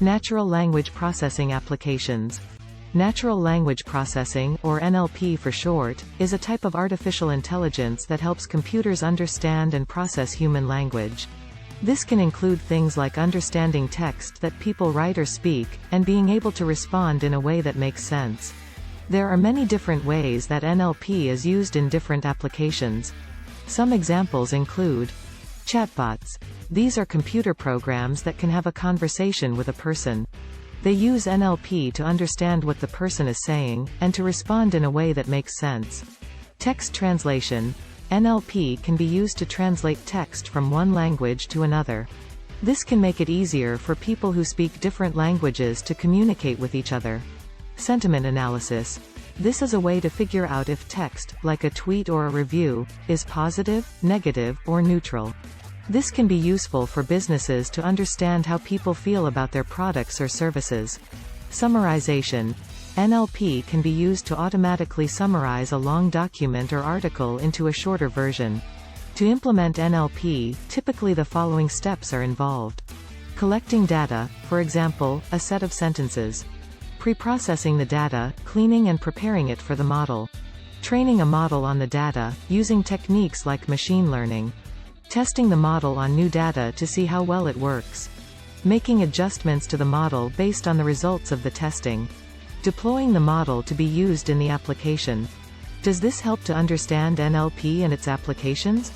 Natural language processing applications. Natural language processing, or NLP for short, is a type of artificial intelligence that helps computers understand and process human language. This can include things like understanding text that people write or speak, and being able to respond in a way that makes sense. There are many different ways that NLP is used in different applications. Some examples include chatbots. These are computer programs that can have a conversation with a person. They use NLP to understand what the person is saying, and to respond in a way that makes sense. Text translation. NLP can be used to translate text from one language to another. This can make it easier for people who speak different languages to communicate with each other. Sentiment analysis. This is a way to figure out if text, like a tweet or a review, is positive, negative, or neutral. This can be useful for businesses to understand how people feel about their products or services. Summarization. NLP can be used to automatically summarize a long document or article into a shorter version. To implement NLP, typically the following steps are involved. Collecting data, for example, a set of sentences. Pre-processing the data, cleaning and preparing it for the model. Training a model on the data, using techniques like machine learning. Testing the model on new data to see how well it works. Making adjustments to the model based on the results of the testing. Deploying the model to be used in the application. Does this help to understand NLP and its applications?